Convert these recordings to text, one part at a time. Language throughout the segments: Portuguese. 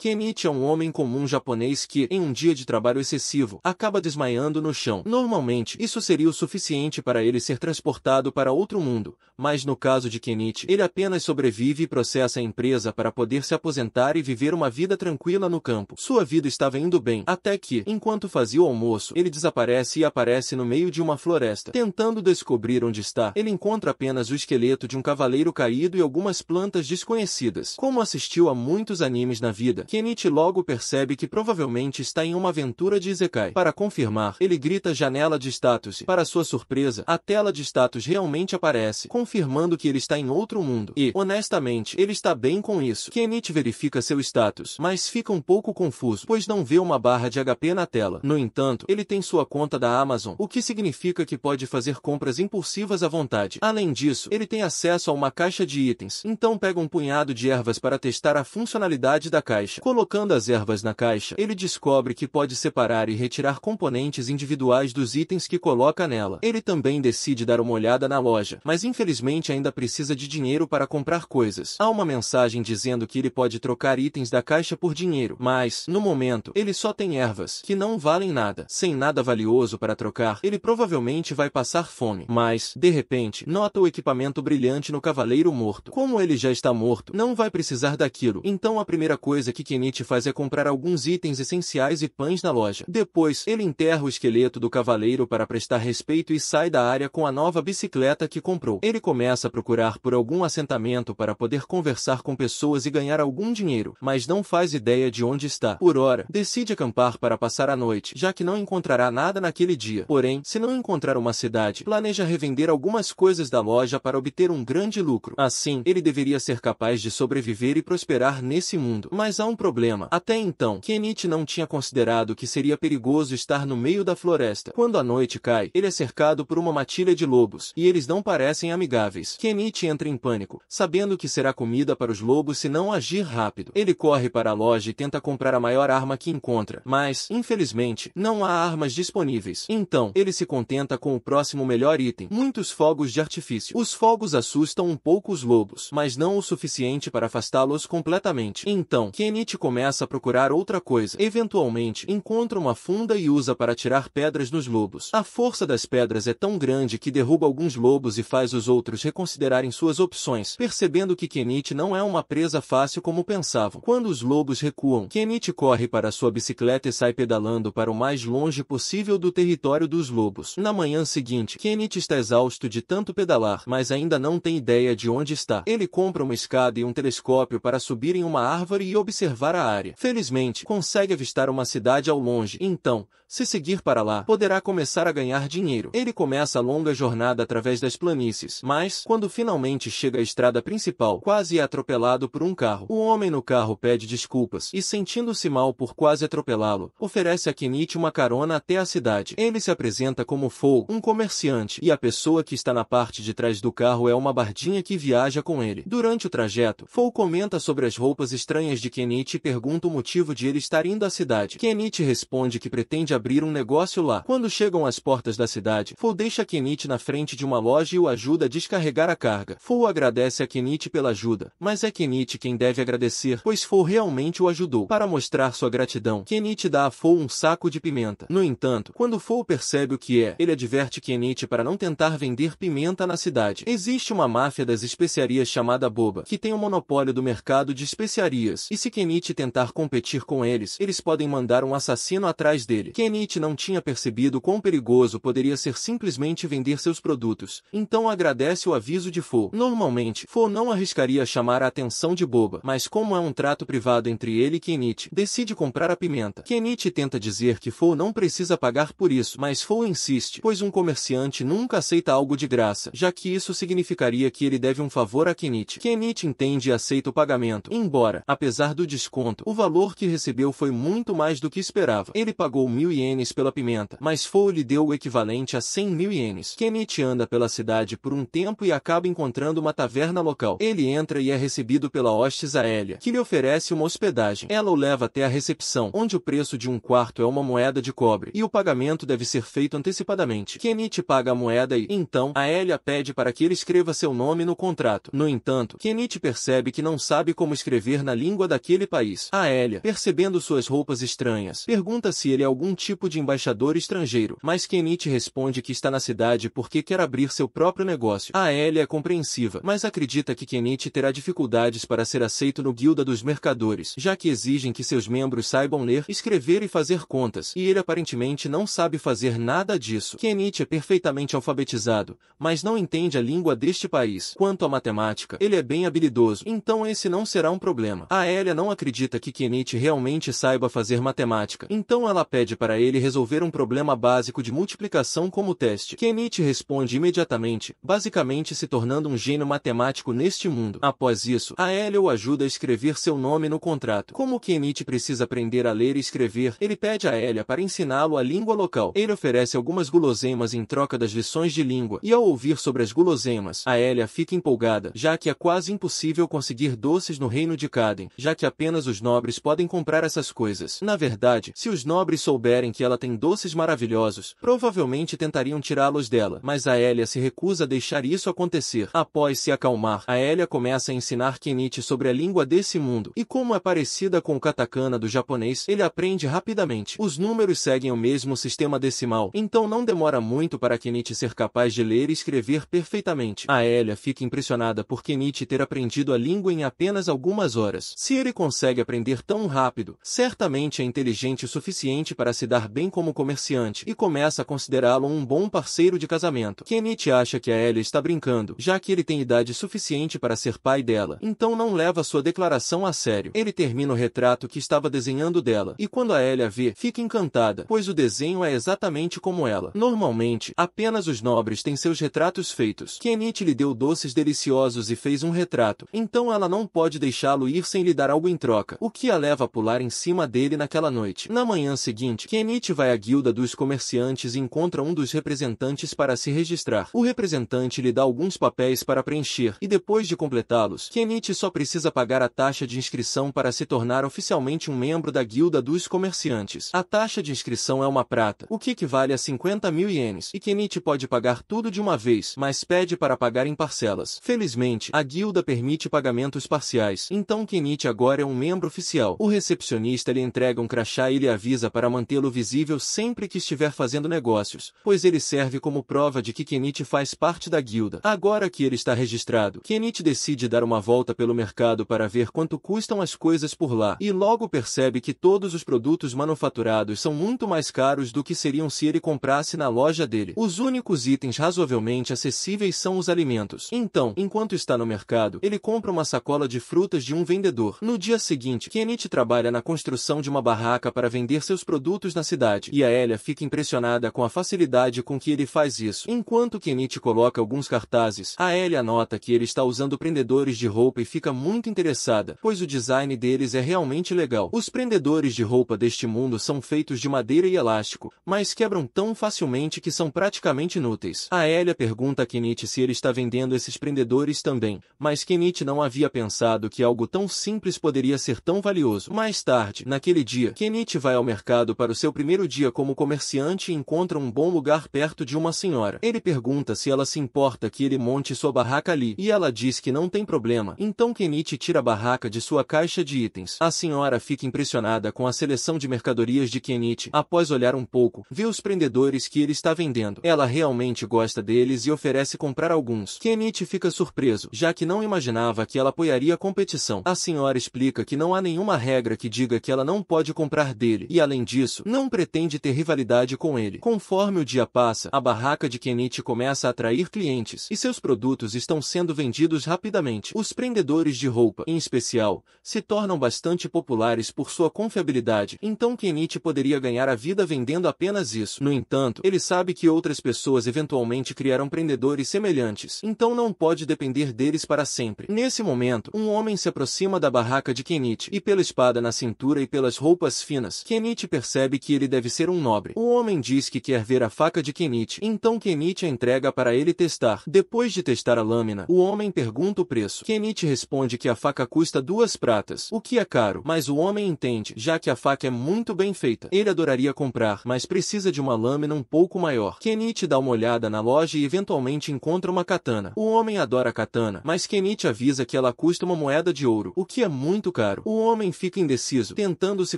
Kenichi é um homem comum japonês que, em um dia de trabalho excessivo, acaba desmaiando no chão. Normalmente, isso seria o suficiente para ele ser transportado para outro mundo, mas no caso de Kenichi, ele apenas sobrevive e processa a empresa para poder se aposentar e viver uma vida tranquila no campo. Sua vida estava indo bem, até que, enquanto fazia o almoço, ele desaparece e aparece no meio de uma floresta. Tentando descobrir onde está, ele encontra apenas o esqueleto de um cavaleiro caído e algumas plantas desconhecidas. Como assistiu a muitos animes na vida, Kenichi logo percebe que provavelmente está em uma aventura de Isekai. Para confirmar, ele grita janela de status e, para sua surpresa, a tela de status realmente aparece, confirmando que ele está em outro mundo. E, honestamente, ele está bem com isso. Kenichi verifica seu status, mas fica um pouco confuso, pois não vê uma barra de HP na tela. No entanto, ele tem sua conta da Amazon, o que significa que pode fazer compras impulsivas à vontade. Além disso, ele tem acesso a uma caixa de itens, então pega um punhado de ervas para testar a funcionalidade da caixa. Colocando as ervas na caixa, ele descobre que pode separar e retirar componentes individuais dos itens que coloca nela. Ele também decide dar uma olhada na loja, mas infelizmente ainda precisa de dinheiro para comprar coisas. Há uma mensagem dizendo que ele pode trocar itens da caixa por dinheiro, mas, no momento, ele só tem ervas, que não valem nada. Sem nada valioso para trocar, ele provavelmente vai passar fome. Mas, de repente, nota o equipamento brilhante no cavaleiro morto. Como ele já está morto, não vai precisar daquilo. Então a primeira coisa que Kenichi faz é comprar alguns itens essenciais e pães na loja. Depois, ele enterra o esqueleto do cavaleiro para prestar respeito e sai da área com a nova bicicleta que comprou. Ele começa a procurar por algum assentamento para poder conversar com pessoas e ganhar algum dinheiro, mas não faz ideia de onde está. Por hora, decide acampar para passar a noite, já que não encontrará nada naquele dia. Porém, se não encontrar uma cidade, planeja revender algumas coisas da loja para obter um grande lucro. Assim, ele deveria ser capaz de sobreviver e prosperar nesse mundo. Mas há um problema. Até então, Kenichi não tinha considerado que seria perigoso estar no meio da floresta. Quando a noite cai, ele é cercado por uma matilha de lobos, e eles não parecem amigáveis. Kenichi entra em pânico, sabendo que será comida para os lobos se não agir rápido. Ele corre para a loja e tenta comprar a maior arma que encontra, mas, infelizmente, não há armas disponíveis. Então, ele se contenta com o próximo melhor item, muitos fogos de artifício. Os fogos assustam um pouco os lobos, mas não o suficiente para afastá-los completamente. Então, Kenichi começa a procurar outra coisa. Eventualmente, encontra uma funda e usa para atirar pedras nos lobos. A força das pedras é tão grande que derruba alguns lobos e faz os outros reconsiderarem suas opções, percebendo que Kenichi não é uma presa fácil como pensavam. Quando os lobos recuam, Kenichi corre para sua bicicleta e sai pedalando para o mais longe possível do território dos lobos. Na manhã seguinte, Kenichi está exausto de tanto pedalar, mas ainda não tem ideia de onde está. Ele compra uma escada e um telescópio para subir em uma árvore e observar a área. Felizmente, consegue avistar uma cidade ao longe. Então, se seguir para lá, poderá começar a ganhar dinheiro. Ele começa a longa jornada através das planícies, mas, quando finalmente chega à estrada principal, quase é atropelado por um carro. O homem no carro pede desculpas e, sentindo-se mal por quase atropelá-lo, oferece a Kenichi uma carona até a cidade. Ele se apresenta como Fou, um comerciante, e a pessoa que está na parte de trás do carro é uma bardinha que viaja com ele. Durante o trajeto, Fou comenta sobre as roupas estranhas de Kenichi e pergunta o motivo de ele estar indo à cidade. Kenichi responde que pretende abrir um negócio lá. Quando chegam às portas da cidade, Fou deixa Kenichi na frente de uma loja e o ajuda a descarregar a carga. Fou agradece a Kenichi pela ajuda, mas é Kenichi quem deve agradecer, pois Fou realmente o ajudou. Para mostrar sua gratidão, Kenichi dá a Fou um saco de pimenta. No entanto, quando Fou percebe o que é, ele adverte Kenichi para não tentar vender pimenta na cidade. Existe uma máfia das especiarias chamada Boba, que tem o monopólio do mercado de especiarias, e se Kenichi tentar competir com eles, eles podem mandar um assassino atrás dele. Kenichi não tinha percebido quão perigoso poderia ser simplesmente vender seus produtos, então agradece o aviso de Fou. Normalmente, Fou não arriscaria chamar a atenção de Boba, mas como é um trato privado entre ele e Kenichi, decide comprar a pimenta. Kenichi tenta dizer que Fou não precisa pagar por isso, mas Fou insiste, pois um comerciante nunca aceita algo de graça, já que isso significaria que ele deve um favor a Kenichi. Kenichi entende e aceita o pagamento, embora, apesar do desconto, o valor que recebeu foi muito mais do que esperava. Ele pagou 1000 ienes pela pimenta, mas Fou lhe deu o equivalente a 100.000 ienes. Kenichi anda pela cidade por um tempo e acaba encontrando uma taverna local. Ele entra e é recebido pela hostes Aélia, que lhe oferece uma hospedagem. Ela o leva até a recepção, onde o preço de um quarto é uma moeda de cobre, e o pagamento deve ser feito antecipadamente. Kenichi paga a moeda e, então, Aélia pede para que ele escreva seu nome no contrato. No entanto, Kenichi percebe que não sabe como escrever na língua daquele país. A Aélia, percebendo suas roupas estranhas, pergunta se ele é algum tipo de embaixador estrangeiro, mas Kenichi responde que está na cidade porque quer abrir seu próprio negócio. A Aélia é compreensiva, mas acredita que Kenichi terá dificuldades para ser aceito no Guilda dos Mercadores, já que exigem que seus membros saibam ler, escrever e fazer contas, e ele aparentemente não sabe fazer nada disso. Kenichi é perfeitamente alfabetizado, mas não entende a língua deste país. Quanto à matemática, ele é bem habilidoso, então esse não será um problema. A Aélia não acredita que Kenichi realmente saiba fazer matemática, então ela pede para ele resolver um problema básico de multiplicação como teste. Kenichi responde imediatamente, basicamente se tornando um gênio matemático neste mundo. Após isso, a Aélia o ajuda a escrever seu nome no contrato. Como Kenichi precisa aprender a ler e escrever, ele pede a Aélia para ensiná-lo a língua local. Ele oferece algumas guloseimas em troca das lições de língua, e ao ouvir sobre as guloseimas, a Aélia fica empolgada, já que é quase impossível conseguir doces no reino de Caden, já que apenas os nobres podem comprar essas coisas. Na verdade, se os nobres souberem que ela tem doces maravilhosos, provavelmente tentariam tirá-los dela, mas a Aélia se recusa a deixar isso acontecer. Após se acalmar, a Aélia começa a ensinar Kenichi sobre a língua desse mundo, e como é parecida com o katakana do japonês, ele aprende rapidamente. Os números seguem o mesmo sistema decimal, então não demora muito para Kenichi ser capaz de ler e escrever perfeitamente. A Aélia fica impressionada por Kenichi ter aprendido a língua em apenas algumas horas. Se ele consegue aprender tão rápido, certamente é inteligente o suficiente para se dar bem como comerciante, e começa a considerá-lo um bom parceiro de casamento. Kenichi acha que a Aélia está brincando, já que ele tem idade suficiente para ser pai dela, então não leva sua declaração a sério. Ele termina o retrato que estava desenhando dela, e quando a Aélia vê, fica encantada, pois o desenho é exatamente como ela. Normalmente, apenas os nobres têm seus retratos feitos. Kenichi lhe deu doces deliciosos e fez um retrato, então ela não pode deixá-lo ir sem lhe dar algo em troca, o que a leva a pular em cima dele naquela noite. Na manhã seguinte, Kenichi vai à guilda dos comerciantes e encontra um dos representantes para se registrar. O representante lhe dá alguns papéis para preencher, e depois de completá-los, Kenichi só precisa pagar a taxa de inscrição para se tornar oficialmente um membro da guilda dos comerciantes. A taxa de inscrição é uma prata, o que equivale a 50.000 ienes, e Kenichi pode pagar tudo de uma vez, mas pede para pagar em parcelas. Felizmente, a guilda permite pagamentos parciais, então Kenichi agora é um membro oficial. O recepcionista lhe entrega um crachá e lhe avisa para mantê-lo visível sempre que estiver fazendo negócios, pois ele serve como prova de que Kenichi faz parte da guilda. Agora que ele está registrado, Kenichi decide dar uma volta pelo mercado para ver quanto custam as coisas por lá, e logo percebe que todos os produtos manufaturados são muito mais caros do que seriam se ele comprasse na loja dele. Os únicos itens razoavelmente acessíveis são os alimentos. Então, enquanto está no mercado, ele compra uma sacola de frutas de um vendedor. No dia seguinte, Kenichi trabalha na construção de uma barraca para vender seus produtos na cidade, e a Aélia fica impressionada com a facilidade com que ele faz isso. Enquanto Kenichi coloca alguns cartazes, a Aélia nota que ele está usando prendedores de roupa e fica muito interessada, pois o design deles é realmente legal. Os prendedores de roupa deste mundo são feitos de madeira e elástico, mas quebram tão facilmente que são praticamente inúteis. A Aélia pergunta a Kenichi se ele está vendendo esses prendedores também, mas Kenichi não havia pensado que algo tão simples poderia ser tão valioso. Mais tarde, naquele dia, Kenichi vai ao mercado para o seu primeiro dia como comerciante e encontra um bom lugar perto de uma senhora. Ele pergunta se ela se importa que ele monte sua barraca ali, e ela diz que não tem problema. Então Kenichi tira a barraca de sua caixa de itens. A senhora fica impressionada com a seleção de mercadorias de Kenichi. Após olhar um pouco, vê os prendedores que ele está vendendo. Ela realmente gosta deles e oferece comprar alguns. Kenichi fica surpreso, já que não imaginava que ela apoiaria a competição. A senhora explica que não há nenhuma regra que diga que ela não pode comprar dele, e além disso, não pretende ter rivalidade com ele. Conforme o dia passa, a barraca de Kenichi começa a atrair clientes, e seus produtos estão sendo vendidos rapidamente. Os prendedores de roupa, em especial, se tornam bastante populares por sua confiabilidade, então Kenichi poderia ganhar a vida vendendo apenas isso. No entanto, ele sabe que outras pessoas eventualmente criarão prendedores semelhantes, então não pode depender deles para sempre. Nesse momento, um homem se aproxima da barraca de Kenichi, e pela espada na cintura e pelas roupas finas, Kenichi percebe que ele deve ser um nobre. O homem diz que quer ver a faca de Kenichi, então Kenichi a entrega para ele testar. Depois de testar a lâmina, o homem pergunta o preço. Kenichi responde que a faca custa 2 pratas, o que é caro, mas o homem entende, já que a faca é muito bem feita. Ele adoraria comprar, mas precisa de uma lâmina um pouco maior. Kenichi dá uma olhada na loja e eventualmente encontra uma katana. O homem adora a katana, mas Kenichi avisa que ela custa uma moeda de ouro, o que é muito caro. O homem fica indeciso, tentando se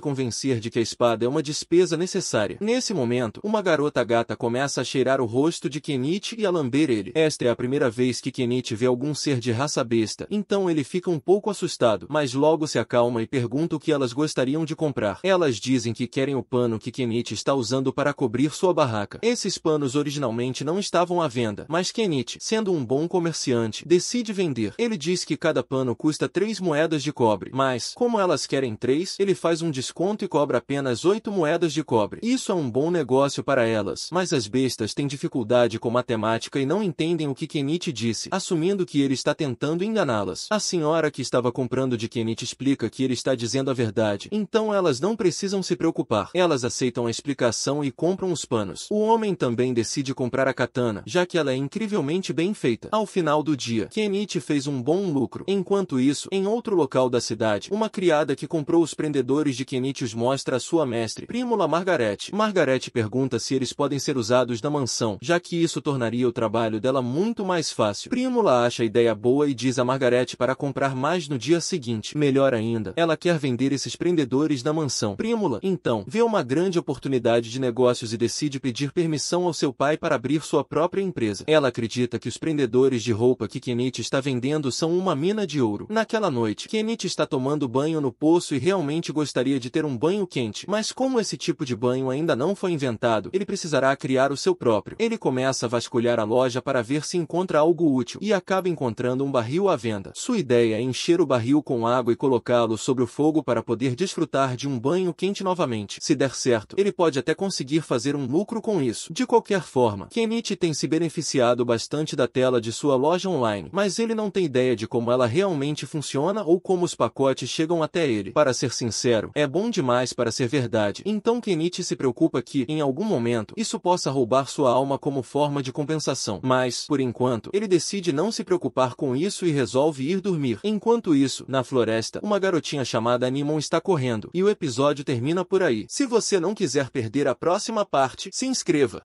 convencer de que a espada é uma despesa necessária. Nesse momento, uma garota gata começa a cheirar o rosto de Kenichi e a lamber ele. Esta é a primeira vez que Kenichi vê algum ser de raça besta, então ele fica um pouco assustado, mas logo se acalma e pergunta o que elas gostariam de comprar. Elas dizem que querem o pano que Kenichi está usando para cobrir sua barraca. Esses panos originalmente não estavam à venda, mas Kenichi, sendo um bom comerciante, decide vender. Ele diz que cada pano custa 3 moedas de cobre, mas, como elas querem 3, ele faz um desconto e cobra apenas 8 moedas de cobre. Isso é um bom negócio para elas, mas as bestas têm dificuldade com matemática e não entendem o que Kenichi disse, assumindo que ele está tentando enganá-las. A senhora que estava comprando de Kenichi explica que ele está dizendo a verdade, então elas não precisam se preocupar. Elas aceitam a explicação e compram os panos. O homem também decide comprar a katana, já que ela é incrivelmente bem feita. Ao final do dia, Kenichi fez um bom lucro. Enquanto isso, em outro local da cidade, uma criada que comprou os prendedores de Kenichi os mostra a sua mestre, Prímula Margaret. Margaret pergunta se eles podem ser usados na mansão, já que isso tornaria o trabalho dela muito mais fácil. Prímula acha a ideia boa e diz a Margaret para comprar mais no dia seguinte. Melhor ainda, ela quer vender esses prendedores na mansão. Prímula, então, vê uma grande oportunidade de negócios e decide pedir permissão ao seu pai para abrir sua própria empresa. Ela acredita que os prendedores de roupa que Kenichi está vendendo são uma mina de ouro. Naquela noite, Kenichi está tomando banho no poço e realmente gostaria de ter um banho quente, mas como esse tipo de banho ainda não foi inventado, ele precisará criar o seu próprio. Ele começa a vasculhar a loja para ver se encontra algo útil e acaba encontrando um barril à venda. Sua ideia é encher o barril com água e colocá-lo sobre o fogo para poder desfrutar de um banho quente novamente. Se der certo, ele pode até conseguir fazer um lucro com isso. De qualquer forma, Kenichi tem se beneficiado bastante da tela de sua loja online, mas ele não tem ideia de como ela realmente funciona ou como os pacotes chegam até ele. Para ser sincero, é bom demais para ser verdade. Então Kenichi se preocupa que, em algum momento, isso possa roubar sua alma como forma de compensação. Mas, por enquanto, ele decide não se preocupar com isso e resolve ir dormir. Enquanto isso, na floresta, uma garotinha chamada Animon está correndo, e o episódio termina por aí. Se você não quiser perder a próxima parte, se inscreva.